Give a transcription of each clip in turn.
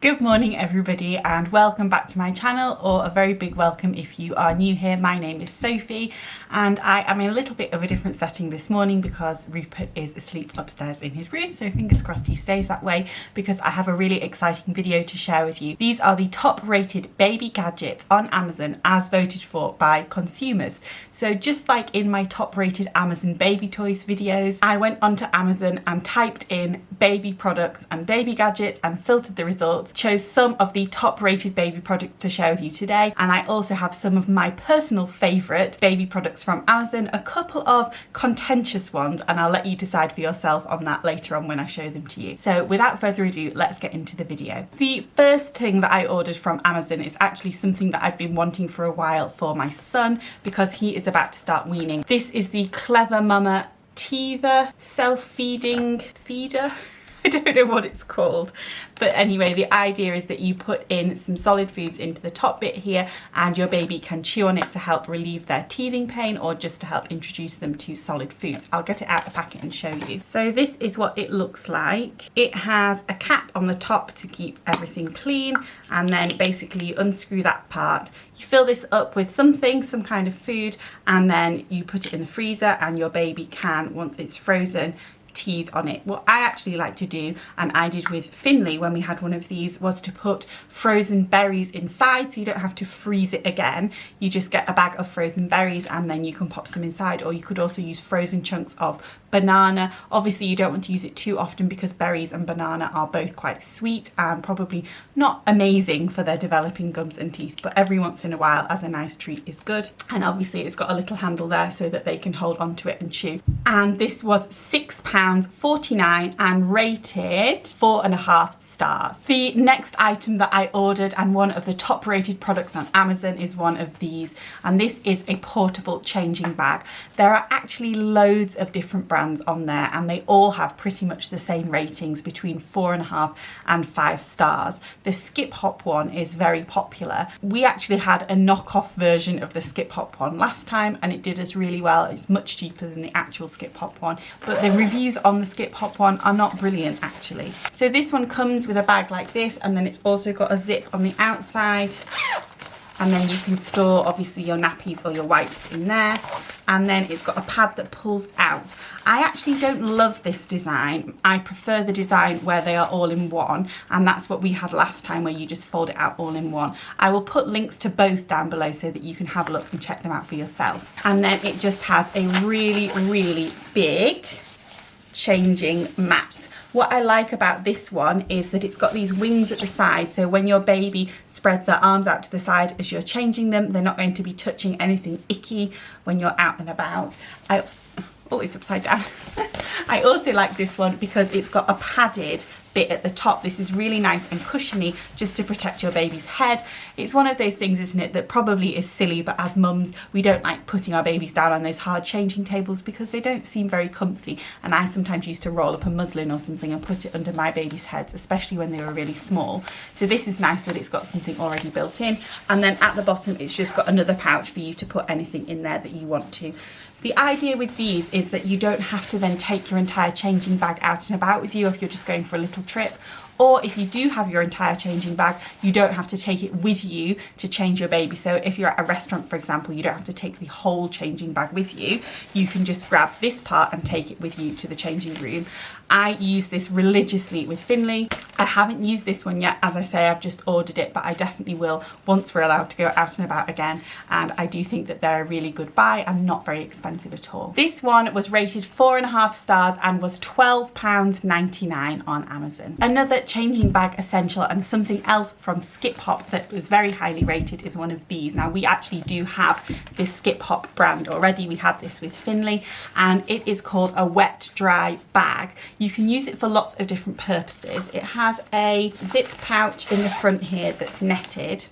Good morning everybody and welcome back to my channel, or a very big welcome if you are new here. My name is Sophie and I am in a little bit of a different setting this morning because Rupert is asleep upstairs in his room, so fingers crossed he stays that way because I have a really exciting video to share with you. These are the top rated baby gadgets on Amazon as voted for by consumers. So just like in my top rated Amazon baby toys videos, I went onto Amazon and typed in baby products and baby gadgets and filtered the results, chose some of the top rated baby products to share with you today, and I also have some of my personal favourite baby products from Amazon, a couple of contentious ones, and I'll let you decide for yourself on that later on when I show them to you. So without further ado, let's get into the video. The first thing that I ordered from Amazon is actually something that I've been wanting for a while for my son because he is about to start weaning. This is the Clever Mama Teether self-feeding feeder. I don't know what it's called, but anyway, the idea is that you put in some solid foods into the top bit here and your baby can chew on it to help relieve their teething pain or just to help introduce them to solid foods. I'll get it out of the packet and show you. So this is what it looks like. It has a cap on the top to keep everything clean, and then basically you unscrew that part. You fill this up with something, some kind of food, and then you put it in the freezer and your baby can, once it's frozen, teeth on it. What I actually like to do, and I did with Finley when we had one of these, was to put frozen berries inside so you don't have to freeze it again. You just get a bag of frozen berries and then you can pop some inside, or you could also use frozen chunks of banana. Obviously you don't want to use it too often because berries and banana are both quite sweet and probably not amazing for their developing gums and teeth, but every once in a while as a nice treat is good. And obviously it's got a little handle there so that they can hold onto it and chew. And this was £6.49 and rated 4.5 stars. The next item that I ordered, and one of the top rated products on Amazon, is one of these, and this is a portable changing bag. There are actually loads of different brands on there and they all have pretty much the same ratings, between 4.5 and 5 stars. The Skip Hop one is very popular. We actually had a knockoff version of the Skip Hop one last time and it did us really well. It's much cheaper than the actual Skip Hop one, but the reviews on the Skip Hop one are not brilliant actually. So this one comes with a bag like this, and then it's also got a zip on the outside, and then you can store obviously your nappies or your wipes in there, and then it's got a pad that pulls out. I actually don't love this design. I prefer the design where they are all in one, and that's what we had last time, where you just fold it out all in one. I will put links to both down below so that you can have a look and check them out for yourself. And then it just has a really big changing mat. What I like about this one is that it's got these wings at the side, so when your baby spreads their arms out to the side as you're changing them, they're not going to be touching anything icky when you're out and about. Oh, it's upside down. I also like this one because it's got a padded bit at the top. This is really nice and cushiony, just to protect your baby's head. It's one of those things, isn't it, that probably is silly, but as mums we don't like putting our babies down on those hard changing tables because they don't seem very comfy, and I sometimes used to roll up a muslin or something and put it under my baby's heads, especially when they were really small. So this is nice that it's got something already built in, and then at the bottom it's just got another pouch for you to put anything in there that you want to. The idea with these is that you don't have to then take your entire changing bag out and about with you if you're just going for a little trip, or if you do have your entire changing bag, you don't have to take it with you to change your baby. So if you're at a restaurant, for example, you don't have to take the whole changing bag with you. You can just grab this part and take it with you to the changing room. I use this religiously with Finley. I haven't used this one yet, as I say, I've just ordered it, but I definitely will once we're allowed to go out and about again, and I do think that they're a really good buy and not very expensive at all. This one was rated 4.5 stars and was £12.99 on Amazon. Another changing bag essential and something else from Skip Hop that was very highly rated is one of these. Now we actually do have this Skip Hop brand already. We had this with Finley, and it is called a wet dry bag. You can use it for lots of different purposes. It has a zip pouch in the front here that's netted,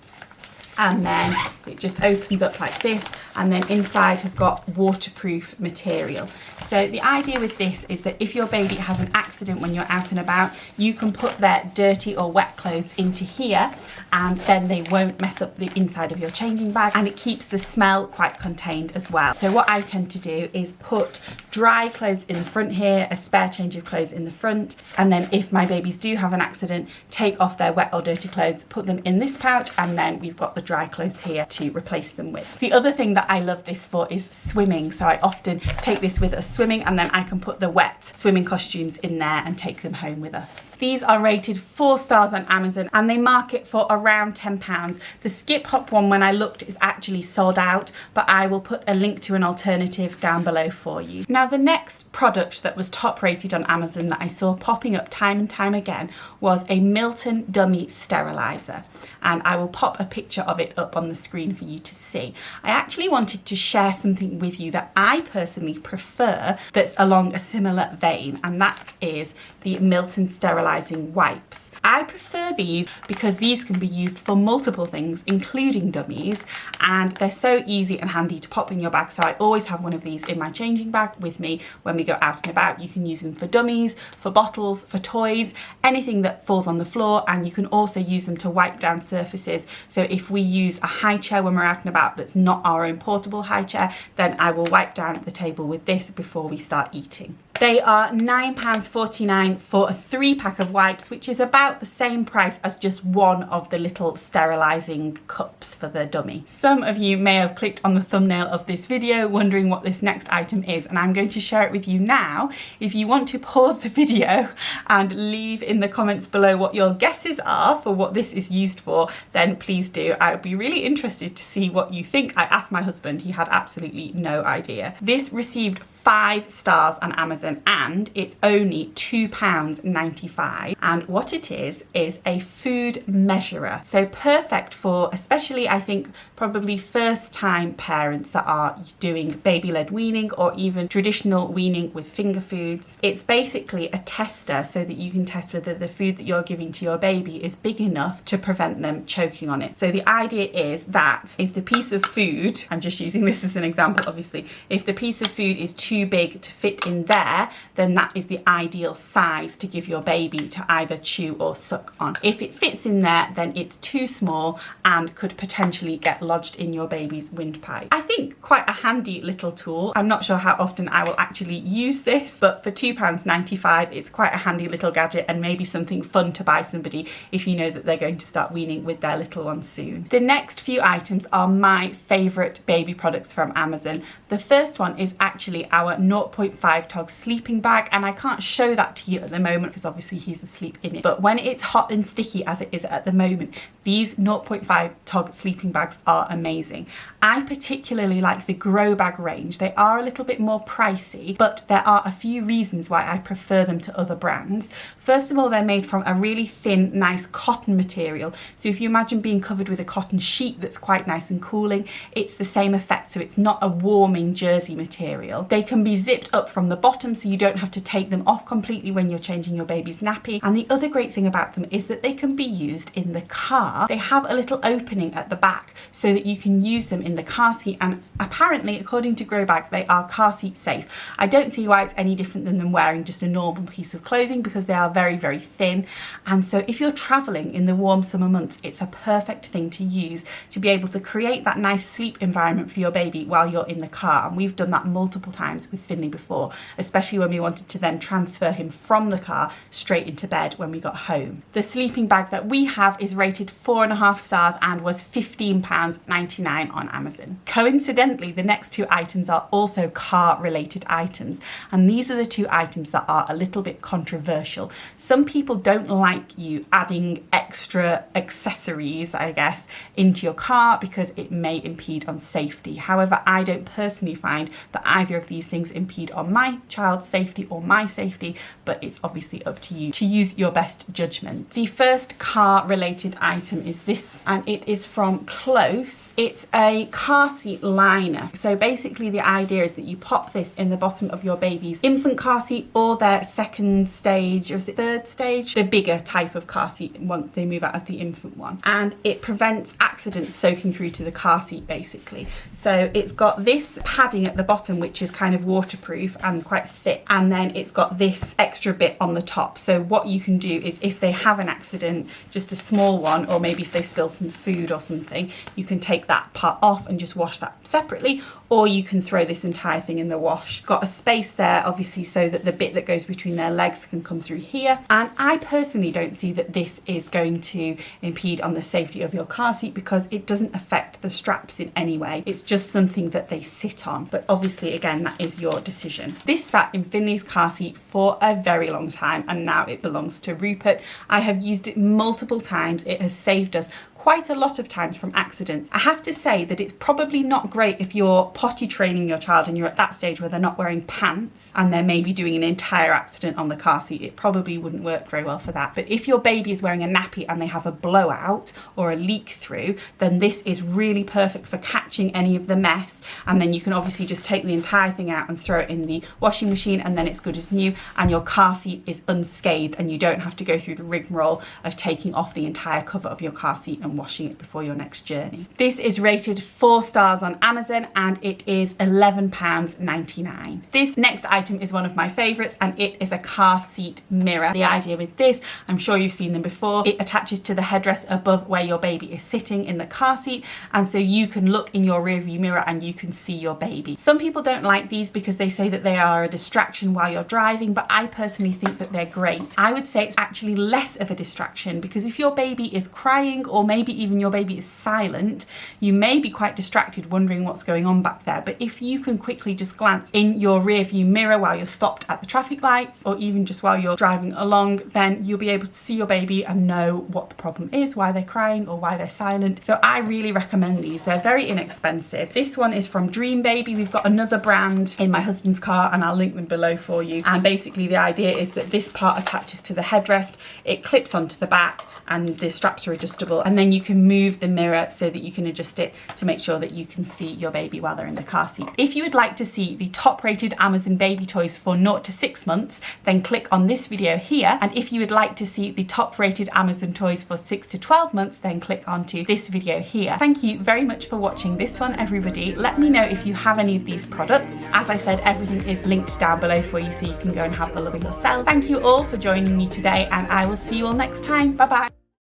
and then it just opens up like this, and then inside has got waterproof material. So the idea with this is that if your baby has an accident when you're out and about, you can put their dirty or wet clothes into here, and then they won't mess up the inside of your changing bag, and it keeps the smell quite contained as well. So what I tend to do is put dry clothes in the front here, a spare change of clothes in the front, and then if my babies do have an accident, take off their wet or dirty clothes, put them in this pouch, and then we've got the dry clothes here to replace them with. The other thing that I love this for is swimming, so I often take this with us swimming, and then I can put the wet swimming costumes in there and take them home with us. These are rated 4 stars on Amazon, and they market for around £10. The skip hop one, when I looked, is actually sold out, but I will put a link to an alternative down below for you. Now, the next product that was top rated on Amazon that I saw popping up time and time again was a Milton dummy steriliser, and I will pop a picture of it up on the screen for you to see. I actually wanted to share something with you that I personally prefer that's along a similar vein, and that is the Milton sterilising wipes. I prefer these because these can be used for multiple things, including dummies, and they're so easy and handy to pop in your bag, so I always have one of these in my changing bag with me when we go out and about. You can use them for dummies, for bottles, for toys, anything that falls on the floor, and you can also use them to wipe down surfaces. So if we use a high chair when we're out and about that's not our own portable high chair, then I will wipe down at the table with this before we start eating. They are £9.49 for a 3-pack of wipes, which is about the same price as just one of the little sterilising cups for the dummy. Some of you may have clicked on the thumbnail of this video wondering what this next item is, and I'm going to share it with you now. If you want to pause the video and leave in the comments below what your guesses are for what this is used for, then please do. I would be really interested to see what you think. I asked my husband, he had absolutely no idea. This received 5 stars on Amazon, and it's only £2.95, and what it is a food measurer. So perfect for, especially I think probably first time parents that are doing baby-led weaning or even traditional weaning with finger foods. It's basically a tester so that you can test whether the food that you're giving to your baby is big enough to prevent them choking on it. So the idea is that if the piece of food, I'm just using this as an example obviously, if the piece of food is too big to fit in there, then that is the ideal size to give your baby to either chew or suck on. If it fits in there, then it's too small and could potentially get lodged in your baby's windpipe. I think quite a handy little tool. I'm not sure how often I will actually use this, but for £2.95 it's quite a handy little gadget, and maybe something fun to buy somebody if you know that they're going to start weaning with their little one soon. The next few items are my favourite baby products from Amazon. The first one is actually our 0.5 tog sleeping bag, and I can't show that to you at the moment because obviously he's asleep in it, but when it's hot and sticky as it is at the moment, these 0.5 tog sleeping bags are amazing. I particularly like the Grow Bag range. They are a little bit more pricey, but there are a few reasons why I prefer them to other brands. First of all, they're made from a really thin, nice cotton material. So if you imagine being covered with a cotton sheet that's quite nice and cooling, it's the same effect. So it's not a warming jersey material. They can be zipped up from the bottom so you don't have to take them off completely when you're changing your baby's nappy. And the other great thing about them is that they can be used in the car. They have a little opening at the back so that you can use them in the car seat, and apparently according to Grow Bag they are car seat safe. I don't see why it's any different than them wearing just a normal piece of clothing because they are very, very thin, and so if you're traveling in the warm summer months, it's a perfect thing to use to be able to create that nice sleep environment for your baby while you're in the car. And we've done that multiple times with Finley before, especially when we wanted to then transfer him from the car straight into bed when we got home. The sleeping bag that we have is rated 4.5 stars and was £15.99 on Amazon. Coincidentally, the next 2 items are also car related items, and these are the 2 items that are a little bit controversial. Some people don't like you adding extra accessories, I guess, into your car because it may impede on safety. However, I don't personally find that either of these things impede on my child's safety or my safety, but it's obviously up to you to use your best judgment. The first car related item is this, and it is from Close. It's a car seat liner. So basically the idea is that you pop this in the bottom of your baby's infant car seat or their second stage, or is it third stage? The bigger type of car seat once they move out of the infant one. And it prevents accidents soaking through to the car seat basically. So it's got this padding at the bottom which is kind of waterproof and quite thick, and then it's got this extra bit on the top. So what you can do is if they have an accident, just a small one, or maybe if they spill some food or something, you can take that part off and just wash that separately, or you can throw this entire thing in the wash. Got a space there obviously so that the bit that goes between their legs can come through here, and I personally don't see that this is going to impede on the safety of your car seat because it doesn't affect the straps in any way. It's just something that they sit on, but obviously again that is your decision. This sat in Finley's car seat for a very long time and now it belongs to Rupert. I have used it multiple times. It has saved us quite a lot of times from accidents. I have to say that it's probably not great if you're potty training your child and you're at that stage where they're not wearing pants and they're maybe doing an entire accident on the car seat. It probably wouldn't work very well for that. But if your baby is wearing a nappy and they have a blowout or a leak through, then this is really perfect for catching any of the mess, and then you can obviously just take the entire thing out and throw it in the washing machine and then it's good as new, and your car seat is unscathed and you don't have to go through the rigmarole of taking off the entire cover of your car seat and washing it before your next journey. This is rated 4 stars on Amazon and it is £11.99. This next item is one of my favourites, and it is a car seat mirror. The idea with this, I'm sure you've seen them before, it attaches to the headrest above where your baby is sitting in the car seat, and so you can look in your rear view mirror and you can see your baby. Some people don't like these because they say that they are a distraction while you're driving, but I personally think that they're great. I would say it's actually less of a distraction because if your baby is crying or maybe even your baby is silent, you may be quite distracted wondering what's going on back there. But if you can quickly just glance in your rear view mirror while you're stopped at the traffic lights or even just while you're driving along, then you'll be able to see your baby and know what the problem is, why they're crying or why they're silent. So I really recommend these. They're very inexpensive. This one is from Dream Baby. We've got another brand in my husband's car and I'll link them below for you. And basically the idea is that this part attaches to the headrest, it clips onto the back, and the straps are adjustable, and then you can move the mirror so that you can adjust it to make sure that you can see your baby while they're in the car seat. If you would like to see the top rated Amazon baby toys for 0 to 6 months, then click on this video here, and if you would like to see the top rated Amazon toys for 6 to 12 months, then click onto this video here. Thank you very much for watching this one, everybody. Let me know if you have any of these products. As I said, everything is linked down below for you so you can go and have a look at yourself. Thank you all for joining me today, and I will see you all next time. Bye bye.